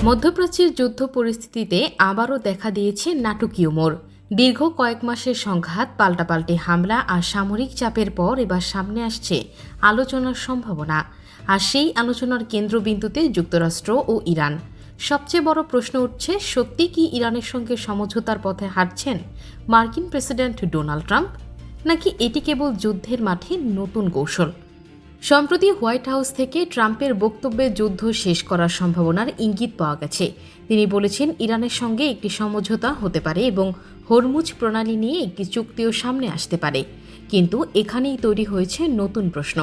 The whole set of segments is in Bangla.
মধ্যপ্রাচ্যের যুদ্ধ পরিস্থিতিতে আবারও দেখা দিয়েছে নাটকীয় মোড়। দীর্ঘ কয়েক মাসের সংঘাত, পাল্টাপাল্টি হামলা আর সামরিক চাপের পর এবার সামনে আসছে আলোচনার সম্ভাবনা। আর সেই আলোচনার কেন্দ্রবিন্দুতে যুক্তরাষ্ট্র ও ইরান। সবচেয়ে বড় প্রশ্ন উঠছে, সত্যি কি ইরানের সঙ্গে সমঝোতার পথে হাঁটছেন মার্কিন প্রেসিডেন্ট ডোনাল্ড ট্রাম্প, নাকি এটি কেবল যুদ্ধের মাঠে নতুন কৌশল? সম্প্রতি হোয়াইট হাউস থেকে ট্রাম্পের বক্তব্যে যুদ্ধ শেষ করার সম্ভাবনার ইঙ্গিত পাওয়া গেছে। তিনি বলেছেন, ইরানের সঙ্গে একটি সমঝোতা হতে পারে এবং হরমুজ প্রণালী নিয়ে একটি চুক্তিও সামনে আসতে পারে। কিন্তু এখানেই তৈরি হয়েছে নতুন প্রশ্ন,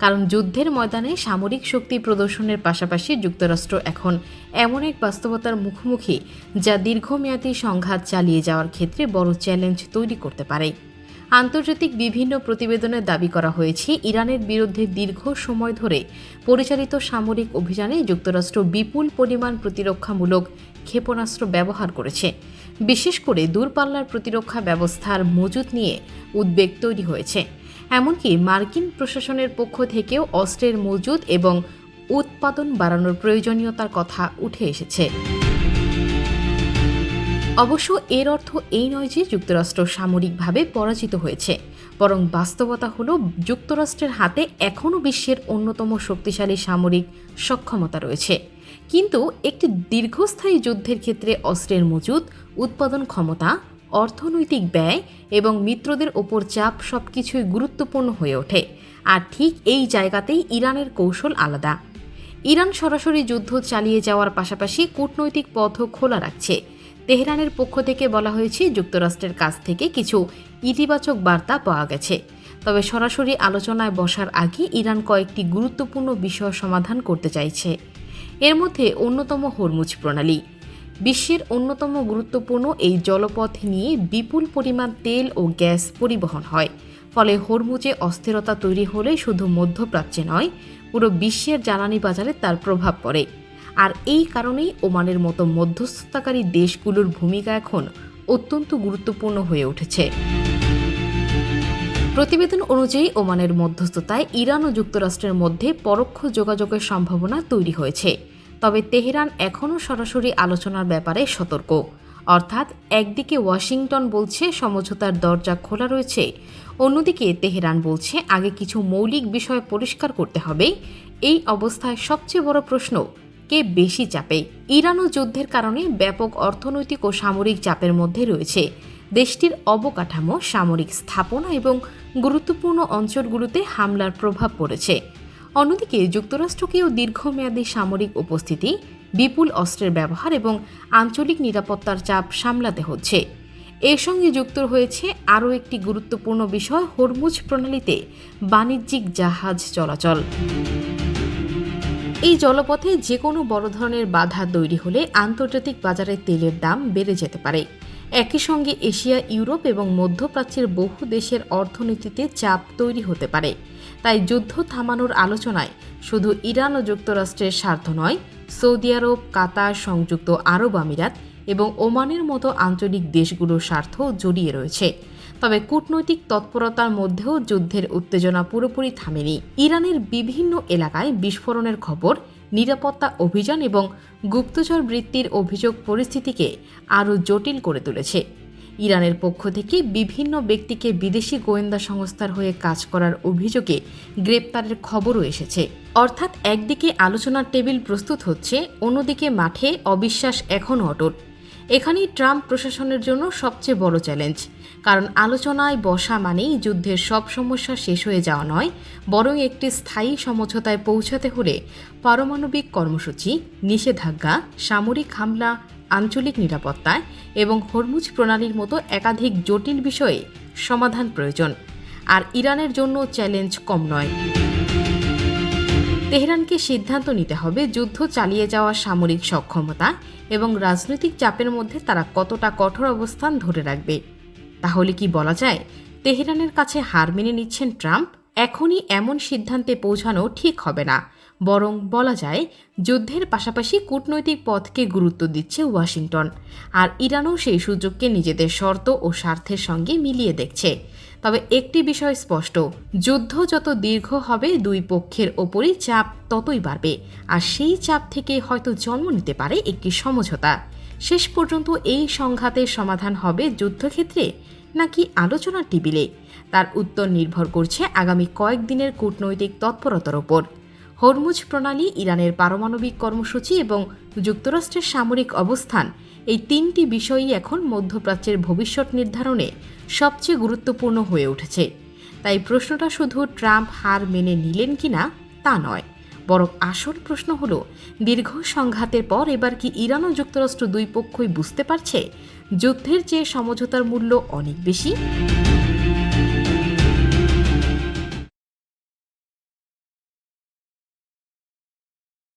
কারণ যুদ্ধের ময়দানে সামরিক শক্তি প্রদর্শনের পাশাপাশি যুক্তরাষ্ট্র এখন এমন এক বাস্তবতার মুখোমুখি যা দীর্ঘমেয়াদী সংঘাত চালিয়ে যাওয়ার ক্ষেত্রে বড় চ্যালেঞ্জ তৈরি করতে পারে। আন্তর্জাতিক বিভিন্ন প্রতিবেদনে দাবি করা হয়েছে, ইরানের বিরুদ্ধে দীর্ঘ সময় ধরে পরিচালিত সামরিক অভিযানে যুক্তরাষ্ট্র বিপুল পরিমাণ প্রতিরক্ষামূলক ক্ষেপণাস্ত্র ব্যবহার করেছে। বিশেষ করে দূরপাল্লার প্রতিরক্ষা ব্যবস্থার মজুত নিয়ে উদ্বেগ তৈরি হয়েছে। এমনকি মার্কিন প্রশাসনের পক্ষ থেকেও অস্ত্রের মজুত এবং উৎপাদন বাড়ানোর প্রয়োজনীয়তার কথা উঠে এসেছে। অবশ্য এর অর্থ এই নয় যে যুক্তরাষ্ট্র সামরিকভাবে পরাজিত হয়েছে, বরং বাস্তবতা হলো যুক্তরাষ্ট্রের হাতে এখনও বিশ্বের অন্যতম শক্তিশালী সামরিক সক্ষমতা রয়েছে। কিন্তু একটি দীর্ঘস্থায়ী যুদ্ধের ক্ষেত্রে অস্ত্রের মজুত, উৎপাদন ক্ষমতা, অর্থনৈতিক ব্যয় এবং মিত্রদের ওপর চাপ সবকিছুই গুরুত্বপূর্ণ হয়ে ওঠে। আর ঠিক এই জায়গাতেই ইরানের কৌশল আলাদা। ইরান সরাসরি যুদ্ধ চালিয়ে যাওয়ার পাশাপাশি কূটনৈতিক পথও খোলা রাখছে। তেহরানের পক্ষ থেকে বলা হয়েছে, যুক্তরাষ্ট্রের কাছ থেকে কিছু ইতিবাচক বার্তা পাওয়া গেছে। তবে সরাসরি আলোচনায় বসার আগে ইরান কয়েকটি গুরুত্বপূর্ণ বিষয় সমাধান করতে চাইছে। এর মধ্যে অন্যতম হরমুজ প্রণালী। বিশ্বের অন্যতম গুরুত্বপূর্ণ এই জলপথ নিয়ে বিপুল পরিমাণ তেল ও গ্যাস পরিবহন হয়। ফলে হরমুজে অস্থিরতা তৈরি হলে শুধু মধ্যপ্রাচ্যে নয়, পুরো বিশ্বের জ্বালানি বাজারে তার প্রভাব পড়ে। আর এই কারণেই ওমানের মতো মধ্যস্থতাকারী দেশগুলোর ভূমিকা এখন অত্যন্ত গুরুত্বপূর্ণ হয়ে উঠেছে। প্রতিবেদন অনুযায়ী ওমানের মধ্যস্থতায় ইরান ও যুক্তরাষ্ট্রের মধ্যে পরোক্ষ যোগাযোগের সম্ভাবনা তৈরি হয়েছে। তবে তেহরান এখনও সরাসরি আলোচনার ব্যাপারে সতর্ক। অর্থাৎ একদিকে ওয়াশিংটন বলছে সমঝোতার দরজা খোলা রয়েছে, অন্যদিকে তেহরান বলছে আগে কিছু মৌলিক বিষয় পরিষ্কার করতে হবে। এই অবস্থায় সবচেয়ে বড় প্রশ্ন, কে বেশি চাপে? ইরানও যুদ্ধের কারণে ব্যাপক অর্থনৈতিক ও সামরিক চাপের মধ্যে রয়েছে। দেশটির অবকাঠামো, সামরিক স্থাপনা এবং গুরুত্বপূর্ণ অঞ্চলগুলোতে হামলার প্রভাব পড়েছে। অন্যদিকে যুক্তরাষ্ট্রকেও দীর্ঘমেয়াদী সামরিক উপস্থিতি, বিপুল অস্ত্রের ব্যবহার এবং আঞ্চলিক নিরাপত্তার চাপ সামলাতে হচ্ছে। এর সঙ্গে যুক্ত হয়েছে আরও একটি গুরুত্বপূর্ণ বিষয়, হরমুজ প্রণালীতে বাণিজ্যিক জাহাজ চলাচল। এই জলপথে যে কোনো বড় ধরনের বাধা তৈরি হলে আন্তর্জাতিক বাজারে তেলের দাম বেড়ে যেতে পারে। একই সঙ্গে এশিয়া, ইউরোপ এবং মধ্যপ্রাচ্যের বহু দেশের অর্থনীতিতে চাপ তৈরি হতে পারে। তাই যুদ্ধ থামানোর আলোচনায় শুধু ইরান ও যুক্তরাষ্ট্রের স্বার্থ নয়, সৌদি আরব, কাতার, সংযুক্ত আরব আমিরাত এবং ওমানের মতো আঞ্চলিক দেশগুলোর স্বার্থ জড়িয়ে রয়েছে। তবে কূটনৈতিক তৎপরতার মধ্যেও যুদ্ধের উত্তেজনা পুরোপুরি থামেনি। ইরানের বিভিন্ন এলাকায় বিস্ফোরণের খবর, নিরাপত্তা অভিযান এবং গুপ্তচর বৃত্তির অভিযোগ পরিস্থিতিকে আরও জটিল করে তুলেছে। ইরানের পক্ষ থেকে বিভিন্ন ব্যক্তিকে বিদেশি গোয়েন্দা সংস্থার হয়ে কাজ করার অভিযোগে গ্রেপ্তারের খবরও এসেছে। অর্থাৎ একদিকে আলোচনার টেবিল প্রস্তুত হচ্ছে, অন্যদিকে মাঠে অবিশ্বাস এখনও অটুট। এখানেই ট্রাম্প প্রশাসনের জন্য সবচেয়ে বড় চ্যালেঞ্জ। কারণ আলোচনায় বসা মানেই যুদ্ধের সব সমস্যা শেষ হয়ে যাওয়া নয়, বরং একটি স্থায়ী সমঝোতায় পৌঁছাতে হলে পারমাণবিক কর্মসূচি, নিষেধাজ্ঞা, সামরিক হামলা, আঞ্চলিক নিরাপত্তা এবং হরমুজ প্রণালীর মতো একাধিক জটিল বিষয়ে সমাধান প্রয়োজন। আর ইরানের জন্য চ্যালেঞ্জ কম নয়। তেহরানকে সিদ্ধান্ত নিতে হবে যুদ্ধ চালিয়ে যাওয়া সামরিক সক্ষমতা এবং রাজনৈতিক চাপের মধ্যে তারা কতটা কঠোর অবস্থান ধরে রাখবে। তাহলে কি বলা যায় তেহরানের কাছে হার মেনে নিচ্ছেন ট্রাম্প? এখনই এমন সিদ্ধান্তে পৌঁছানো ঠিক হবে না, বরং বলা যায় যুদ্ধের পাশাপাশি কূটনৈতিক পথকে গুরুত্ব দিচ্ছে ওয়াশিংটন। আর ইরানও সেই সুযোগকে নিজেদের শর্ত ও স্বার্থের সঙ্গে মিলিয়ে দেখছে। তবে একটি বিষয় স্পষ্ট, যুদ্ধ যত দীর্ঘ হবে দুই পক্ষের ওপরই চাপ ততই বাড়বে, আর সেই চাপ থেকে হয়তো জন্ম নিতে পারে একটি সমঝোতা। শেষ পর্যন্ত এই সংঘাতের সমাধান হবে যুদ্ধক্ষেত্রে নাকি আলোচনার টেবিলে, তার উত্তর নির্ভর করছে আগামী কয়েকদিনের কূটনৈতিক তৎপরতার ওপর। হরমুজ প্রণালী, ইরানের পারমাণবিক কর্মসূচি এবং যুক্তরাষ্ট্রের সামরিক অবস্থান, এই তিনটি বিষয়ই এখন মধ্যপ্রাচ্যের ভবিষ্যৎ নির্ধারণে সবচেয়ে গুরুত্বপূর্ণ হয়ে উঠেছে। তাই প্রশ্নটা শুধু ট্রাম্প হার মেনে নিলেন কিনা তা নয়, বরং আসল প্রশ্ন হলো, দীর্ঘ সংঘাতের পর এবার কি ইরান ও যুক্তরাষ্ট্র দুই পক্ষই বুঝতে পারছে যুদ্ধের চেয়ে সমঝোতার মূল্য অনেক বেশি?